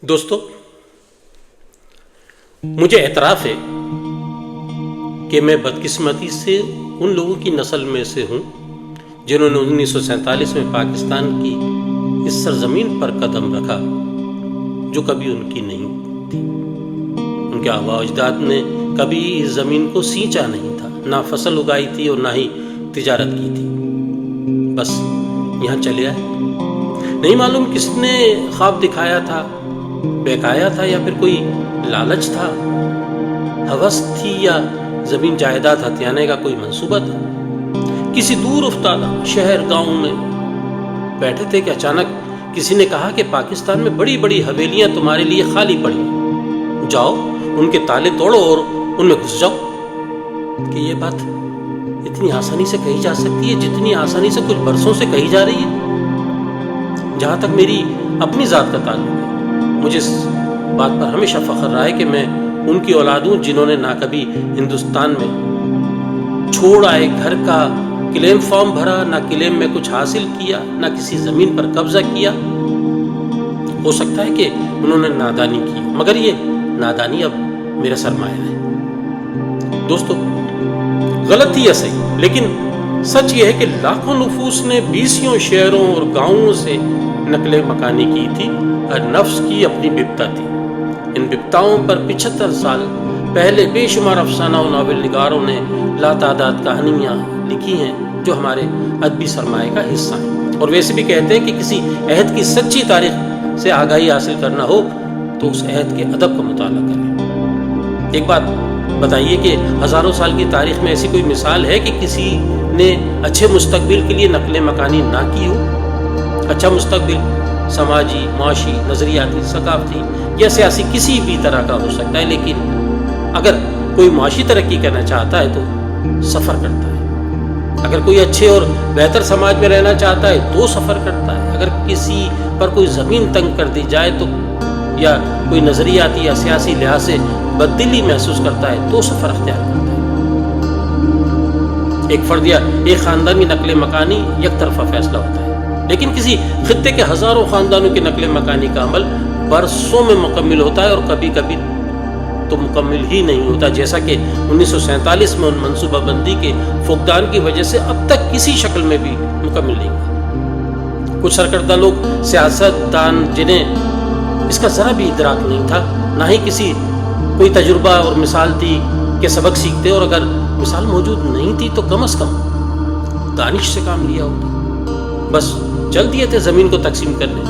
دوستو، مجھے اعتراف ہے کہ میں بدقسمتی سے ان لوگوں کی نسل میں سے ہوں جنہوں نے 1947 میں پاکستان کی اس سرزمین پر قدم رکھا جو کبھی ان کی نہیں تھی۔ ان کے آباء و اجداد نے کبھی اس زمین کو سینچا نہیں تھا، نہ فصل اگائی تھی اور نہ ہی تجارت کی تھی، بس یہاں چلے آئے۔ نہیں معلوم کس نے خواب دکھایا تھا، بہکایا تھا یا پھر کوئی لالچ تھا، ہوس تھی یا زمین جائیداد ہتھیانے کا کوئی منصوبہ تھا۔ کسی دور افتادہ شہر گاؤں میں بیٹھے تھے کہ اچانک کسی نے کہا کہ پاکستان میں بڑی بڑی حویلیاں تمہارے لیے خالی پڑی، جاؤ ان کے تالے توڑو اور ان میں گھس جاؤ۔ کہ یہ بات اتنی آسانی سے کہی جا سکتی ہے جتنی آسانی سے کچھ برسوں سے کہی جا رہی ہے؟ جہاں تک میری اپنی ذات کا تعلق ہے، مجھے اس بات پر ہمیشہ فخر رہا ہے کہ میں ان کی اولاد ہوں جنہوں نے نہ کبھی ہندوستان میں چھوڑ آئے گھر کا کلیم فارم بھرا، نہ کلیم میں کچھ حاصل کیا، نہ کسی زمین پر قبضہ کیا۔ ہو سکتا ہے کہ انہوں نے نادانی کی، مگر یہ نادانی اب میرا سرمایہ ہے۔ دوستو، غلط ہی یا صحیح، لیکن سچ یہ ہے کہ لاکھوں نفوس نے 20 شہروں اور گاؤں سے نقل مکانی کی تھی اور نفس کی اپنی بپتا تھی۔ ان بپتاؤں پر 75 سال پہلے بے شمار افسانہ و ناول نگاروں نے لاتعداد کہانیاں لکھی ہیں جو ہمارے ادبی سرمایہ کا حصہ ہیں۔ اور ویسے بھی کہتے ہیں کہ کسی عہد کی سچی تاریخ سے آگاہی حاصل کرنا ہو تو اس عہد کے ادب کا مطالعہ کریں۔ ایک بات بتائیے کہ ہزاروں سال کی تاریخ میں ایسی کوئی مثال ہے کہ کسی نے اچھے مستقبل کے لیے نقل مکانی نہ کی ہو؟ اچھا مستقبل سماجی، معاشی، نظریاتی، ثقافتی یا سیاسی کسی بھی طرح کا ہو سکتا ہے، لیکن اگر کوئی معاشی ترقی کرنا چاہتا ہے تو سفر کرتا ہے۔ اگر کوئی اچھے اور بہتر سماج میں رہنا چاہتا ہے تو سفر کرتا ہے۔ اگر کسی پر کوئی زمین تنگ کر دی جائے تو یا کوئی نظریاتی یا سیاسی لحاظ سے بددلی محسوس کرتا ہے تو سفر اختیار کرتا ہے۔ ایک فرد یا ایک خاندان کی نقل مکانی یک طرفہ فیصلہ ہوتا ہے، لیکن کسی خطے کے ہزاروں خاندانوں کی نقل مکانی کا عمل برسوں میں مکمل ہوتا ہے اور کبھی کبھی تو مکمل ہی نہیں ہوتا، جیسا کہ 1947 میں ان منصوبہ بندی کے فقدان کی وجہ سے اب تک کسی شکل میں بھی مکمل نہیں ہوا۔ کچھ سرکردہ لوگ سیاست دان جنہیں اس کا ذرا بھی ادراک نہیں تھا، نہ ہی کسی کوئی تجربہ اور مثال تھی کہ سبق سیکھتے، اور اگر مثال موجود نہیں تھی تو کم از کم دانش سے کام لیا ہوتا۔ بس چل دیے تھے زمین کو تقسیم کرنے۔